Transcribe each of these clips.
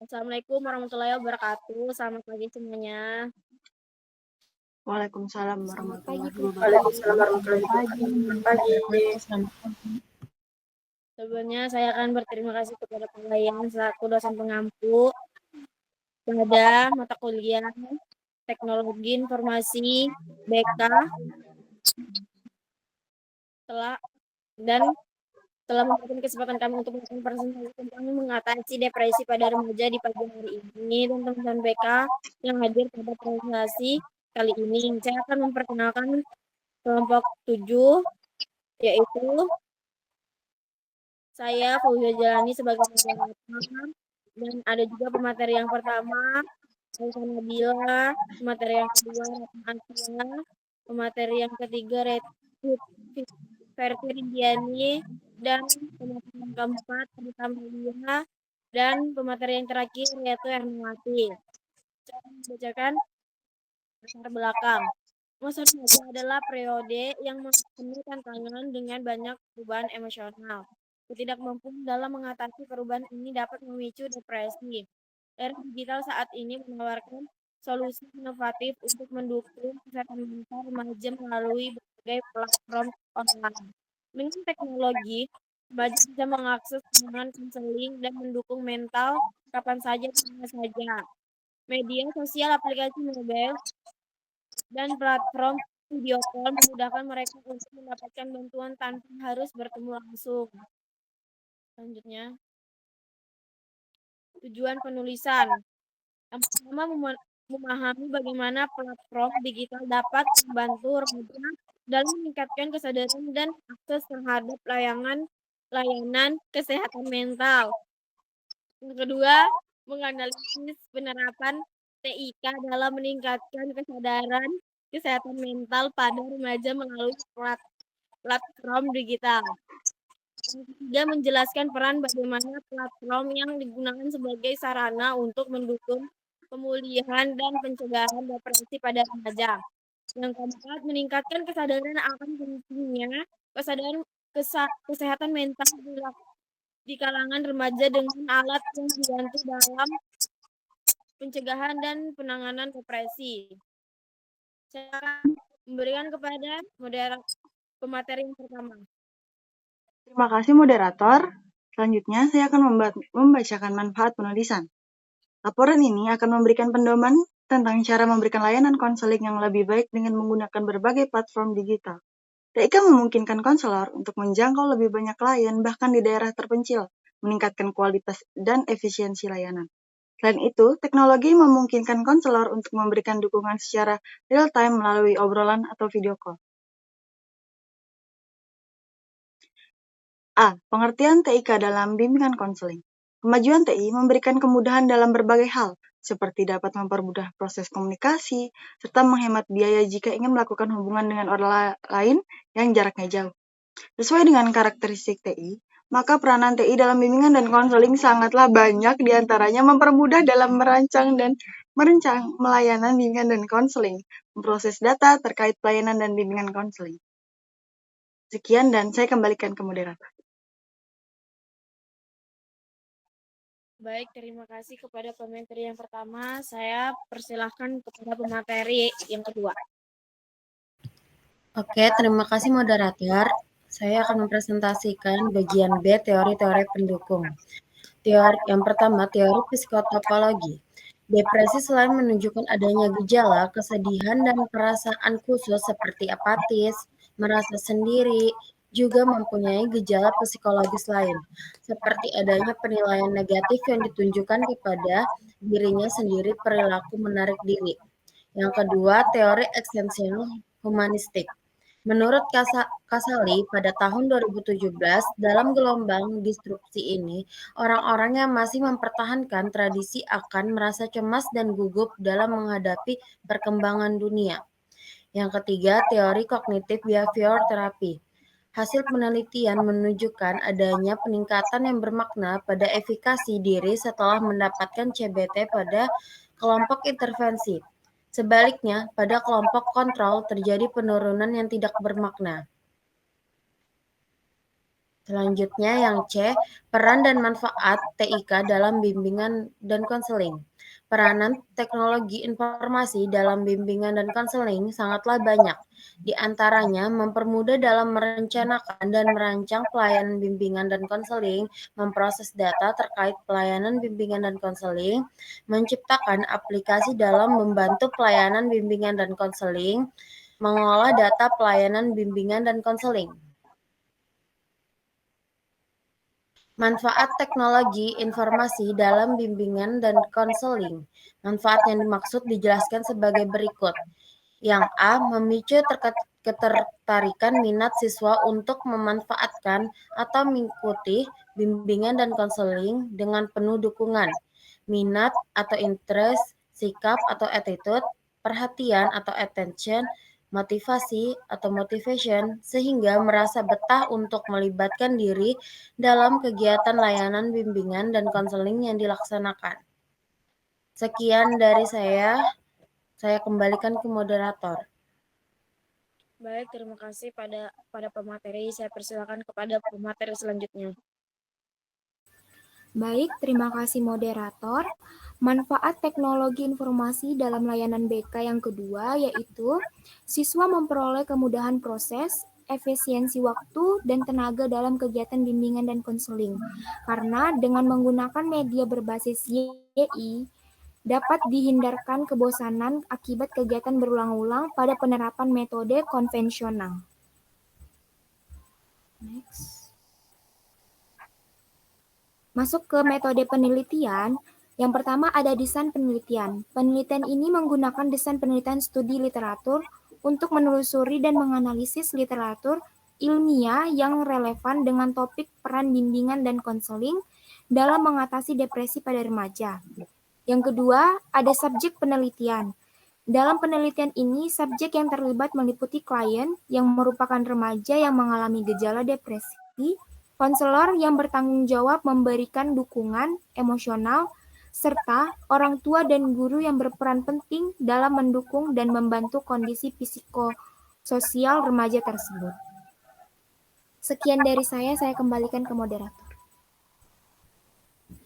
Assalamualaikum warahmatullahi wabarakatuh. Selamat pagi semuanya. Waalaikumsalam Selamat pagi, warahmatullahi Putri. wabarakatuh. Selamat Pagi. Selamat pagi. Sebelumnya saya akan berterima kasih kepada kalian selaku dosen pengampu pada mata kuliah Teknologi Informasi BK telah dan telah memberikan kesempatan kami untuk melakukan presentasi tentang mengatasi depresi pada remaja di pagi hari ini. Dan teman-teman BK yang hadir pada presentasi kali ini, saya akan memperkenalkan kelompok 7, yaitu saya Fauzia Jalani sebagai moderator, dan ada juga pemateri yang pertama Aisyah Nabila, pemateri yang kedua Ratna Asia, pemateri yang ketiga Verti Rindiani, dan pemateri yang keempat Rita Melia, dan pemateri yang terakhir yaitu Ernawati. Saya akan membacakan latar belakang. Masa remaja adalah periode yang penuh tantangan dengan banyak perubahan emosional. Ketidakmampuan dalam mengatasi perubahan ini dapat memicu depresi. Era digital saat ini menawarkan solusi inovatif untuk mendukung kesehatan mental remaja melalui berbagai platform online. Dengan teknologi, remaja bisa mengakses layanan konseling dan mendukung mental kapan saja dan mana saja. Media sosial, aplikasi mobile, dan platform video call memudahkan mereka untuk mendapatkan bantuan tanpa harus bertemu langsung. Selanjutnya, tujuan penulisan. Yang pertama, memahami bagaimana platform digital dapat membantu remaja dalam meningkatkan kesadaran dan akses terhadap layanan kesehatan mental. Yang kedua, menganalisis penerapan TIK dalam meningkatkan kesadaran kesehatan mental pada remaja melalui platform digital. Yang ketiga, menjelaskan peran bagaimana platform yang digunakan sebagai sarana untuk mendukung pemulihan dan pencegahan depresi pada remaja. Yang keempat, meningkatkan kesadaran akan pentingnya kesadaran kesehatan mental di kalangan remaja dengan alat yang dibantu dalam pencegahan dan penanganan depresi. Saya akan memberikan kepada pemateri yang pertama. Terima kasih moderator. Selanjutnya saya akan membacakan manfaat penulisan. Laporan ini akan memberikan pedoman tentang cara memberikan layanan konseling yang lebih baik dengan menggunakan berbagai platform digital. TIK memungkinkan konselor untuk menjangkau lebih banyak klien bahkan di daerah terpencil, meningkatkan kualitas dan efisiensi layanan. Selain itu, teknologi memungkinkan konselor untuk memberikan dukungan secara real-time melalui obrolan atau video call. A. Pengertian TIK dalam bimbingan konseling. Kemajuan TI memberikan kemudahan dalam berbagai hal, seperti dapat mempermudah proses komunikasi, serta menghemat biaya jika ingin melakukan hubungan dengan orang lain yang jaraknya jauh. Sesuai dengan karakteristik TI, maka peranan TI dalam bimbingan dan konseling sangatlah banyak, diantaranya mempermudah dalam merancang melayanan bimbingan dan konseling, memproses data terkait pelayanan dan bimbingan konseling. Sekian dan saya kembalikan ke moderator. Baik, terima kasih kepada pemateri yang pertama. Saya persilahkan kepada pemateri yang kedua. Oke, terima kasih moderator. Saya akan mempresentasikan bagian B, teori-teori pendukung. Yang pertama, teori psikotopologi. Depresi selain menunjukkan adanya gejala, kesedihan, dan perasaan khusus seperti apatis, merasa sendiri, juga mempunyai gejala psikologis lain, seperti adanya penilaian negatif yang ditunjukkan kepada dirinya sendiri, perilaku menarik diri. Yang kedua, teori eksistensial humanistik. Menurut Casali, pada tahun 2017, dalam gelombang disrupsi ini, orang-orang yang masih mempertahankan tradisi akan merasa cemas dan gugup dalam menghadapi perkembangan dunia. Yang ketiga, teori kognitif behavior therapy. Hasil penelitian menunjukkan adanya peningkatan yang bermakna pada efikasi diri setelah mendapatkan CBT pada kelompok intervensi. Sebaliknya, pada kelompok kontrol terjadi penurunan yang tidak bermakna. Selanjutnya yang C, peran dan manfaat TIK dalam bimbingan dan konseling. Peranan teknologi informasi dalam bimbingan dan konseling sangatlah banyak. Di antaranya mempermudah dalam merencanakan dan merancang pelayanan bimbingan dan konseling, memproses data terkait pelayanan bimbingan dan konseling, menciptakan aplikasi dalam membantu pelayanan bimbingan dan konseling, mengolah data pelayanan bimbingan dan konseling. Manfaat teknologi informasi dalam bimbingan dan konseling. Manfaat yang dimaksud dijelaskan sebagai berikut. Yang A, memicu ketertarikan minat siswa untuk memanfaatkan atau mengikuti bimbingan dan konseling dengan penuh dukungan. Minat atau interest, sikap atau attitude, perhatian atau attention, motivasi atau motivation, sehingga merasa betah untuk melibatkan diri dalam kegiatan layanan bimbingan dan konseling yang dilaksanakan. Sekian dari saya kembalikan ke moderator. Baik, terima kasih pada pemateri. Saya persilakan kepada pemateri selanjutnya. Baik, terima kasih moderator. Manfaat teknologi informasi dalam layanan BK yang kedua yaitu siswa memperoleh kemudahan proses, efisiensi waktu, dan tenaga dalam kegiatan bimbingan dan konseling. Karena dengan menggunakan media berbasis YI, dapat dihindarkan kebosanan akibat kegiatan berulang-ulang pada penerapan metode konvensional. Next. Masuk ke metode penelitian, yang pertama ada desain penelitian. Penelitian ini menggunakan desain penelitian studi literatur untuk menelusuri dan menganalisis literatur ilmiah yang relevan dengan topik peran bimbingan dan konseling dalam mengatasi depresi pada remaja. Yang kedua, ada subjek penelitian. Dalam penelitian ini, subjek yang terlibat meliputi klien yang merupakan remaja yang mengalami gejala depresi, konselor yang bertanggung jawab memberikan dukungan emosional, serta orang tua dan guru yang berperan penting dalam mendukung dan membantu kondisi psikososial remaja tersebut. Sekian dari saya kembalikan ke moderator.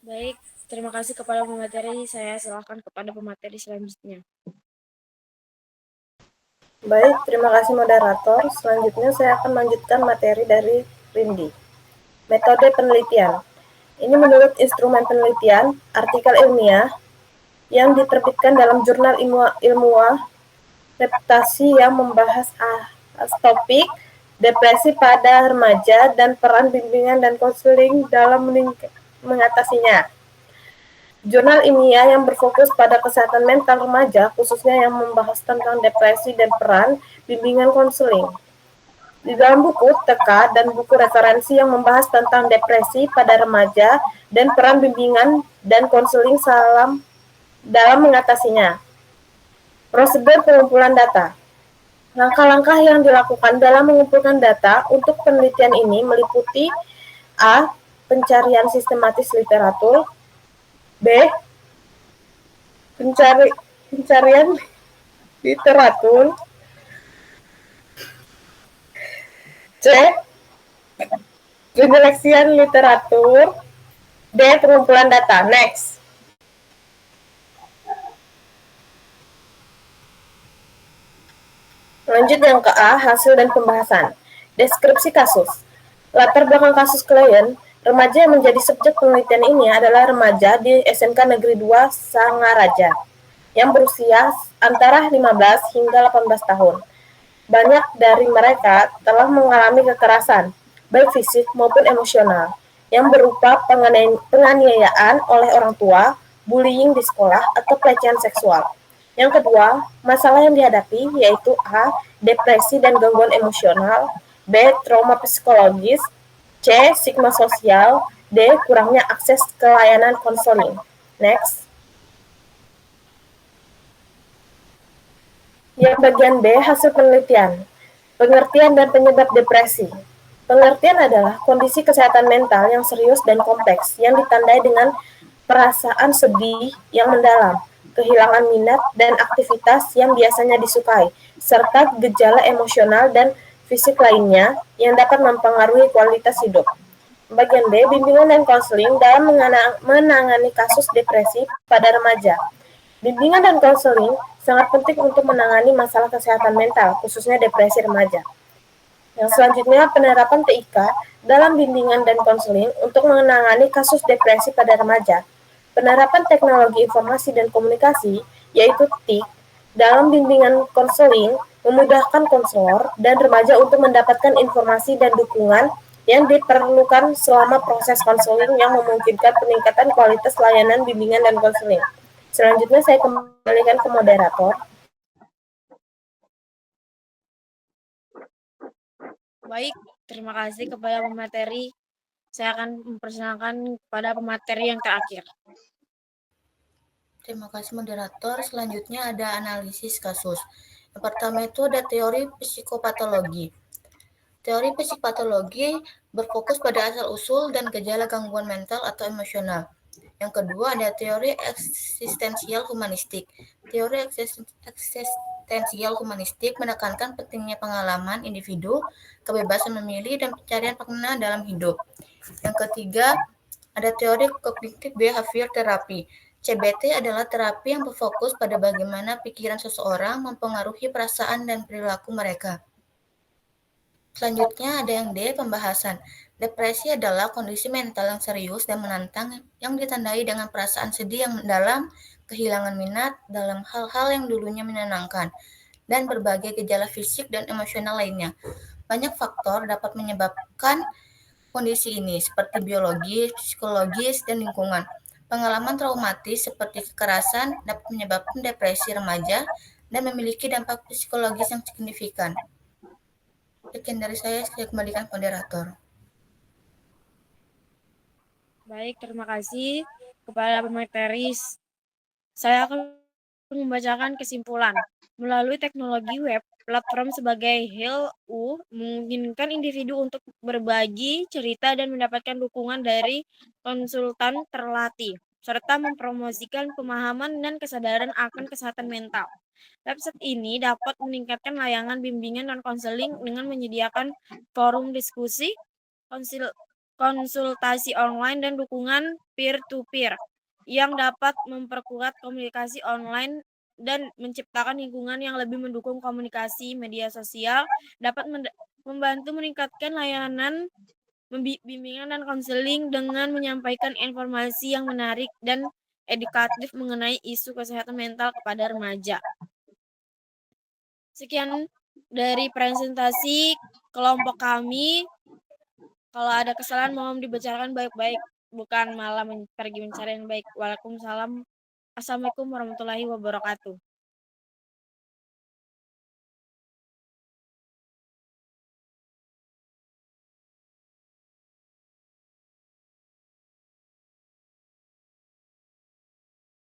Baik, terima kasih kepada pemateri. Saya serahkan kepada pemateri selanjutnya. Baik, terima kasih moderator. Selanjutnya saya akan melanjutkan materi dari Rindi. Metode penelitian. Ini menurut instrumen penelitian, artikel ilmiah yang diterbitkan dalam jurnal ilmuah reputasi yang membahas topik depresi pada remaja dan peran bimbingan dan konseling dalam mengatasinya. Jurnal ilmiah yang berfokus pada kesehatan mental remaja, khususnya yang membahas tentang depresi dan peran bimbingan konseling. Di dalam buku TK dan buku referensi yang membahas tentang depresi pada remaja dan peran bimbingan dan konseling dalam mengatasinya. Prosedur pengumpulan data. Langkah-langkah yang dilakukan dalam mengumpulkan data untuk penelitian ini meliputi A. Pencarian sistematis literatur, B. Pencarian literatur, C. Penyeleksian literatur, D. Pengumpulan data. Next. Lanjut yang ke A, hasil dan pembahasan. Deskripsi kasus. Latar belakang kasus klien, remaja yang menjadi subjek penelitian ini adalah remaja di SMK Negeri 2 Sangaraja yang berusia antara 15 hingga 18 tahun. Banyak dari mereka telah mengalami kekerasan, baik fisik maupun emosional, yang berupa penganiayaan oleh orang tua, bullying di sekolah, atau pelecehan seksual. Yang kedua, masalah yang dihadapi yaitu A. Depresi dan gangguan emosional, B. Trauma psikologis, C. Stigma sosial, D. Kurangnya akses ke layanan konseling. Next. Yang bagian B, hasil penelitian. Pengertian dan penyebab depresi. Pengertian adalah kondisi kesehatan mental yang serius dan kompleks yang ditandai dengan perasaan sedih yang mendalam, kehilangan minat dan aktivitas yang biasanya disukai, serta gejala emosional dan fisik lainnya yang dapat mempengaruhi kualitas hidup. Bagian B, bimbingan dan konseling dalam menangani kasus depresi pada remaja. Bimbingan dan konseling sangat penting untuk menangani masalah kesehatan mental, khususnya depresi remaja. Yang selanjutnya, penerapan TIK dalam bimbingan dan konseling untuk menangani kasus depresi pada remaja. Penerapan teknologi informasi dan komunikasi, yaitu TIK, dalam bimbingan konseling memudahkan konselor dan remaja untuk mendapatkan informasi dan dukungan yang diperlukan selama proses konseling yang memungkinkan peningkatan kualitas layanan bimbingan dan konseling. Selanjutnya saya kembalikan ke moderator. Baik, terima kasih kepada pemateri. Saya akan mempersilahkan kepada pemateri yang terakhir. Terima kasih moderator. Selanjutnya ada analisis kasus. Yang pertama itu ada teori psikopatologi. Teori psikopatologi berfokus pada asal-usul dan gejala gangguan mental atau emosional. Yang kedua ada teori eksistensial humanistik. Teori eksistensial humanistik menekankan pentingnya pengalaman individu, kebebasan memilih, dan pencarian makna dalam hidup. Yang ketiga ada teori kognitif behavior therapy. CBT adalah terapi yang berfokus pada bagaimana pikiran seseorang mempengaruhi perasaan dan perilaku mereka. Selanjutnya ada yang D, pembahasan. Depresi adalah kondisi mental yang serius dan menantang yang ditandai dengan perasaan sedih yang mendalam, kehilangan minat dalam hal-hal yang dulunya menyenangkan, dan berbagai gejala fisik dan emosional lainnya. Banyak faktor dapat menyebabkan kondisi ini, seperti biologis, psikologis, dan lingkungan. Pengalaman traumatis seperti kekerasan dapat menyebabkan depresi remaja dan memiliki dampak psikologis yang signifikan. Sekian dari saya kembalikan ke moderator. Baik, terima kasih kepada pemateri. Saya akan membacakan kesimpulan. Melalui teknologi web, platform sebagai HELU memungkinkan individu untuk berbagi cerita dan mendapatkan dukungan dari konsultan terlatih, serta mempromosikan pemahaman dan kesadaran akan kesehatan mental. Website ini dapat meningkatkan layanan bimbingan dan konseling dengan menyediakan forum diskusi, konsultasi online, dan dukungan peer-to-peer yang dapat memperkuat komunikasi online dan menciptakan lingkungan yang lebih mendukung komunikasi. Media sosial dapat membantu meningkatkan layanan bimbingan dan konseling dengan menyampaikan informasi yang menarik dan edukatif mengenai isu kesehatan mental kepada remaja. Sekian dari presentasi kelompok kami. Kalau ada kesalahan mohon dibicarakan baik-baik, bukan malah pergi mencari yang baik. Waalaikumsalam. Assalamualaikum warahmatullahi wabarakatuh.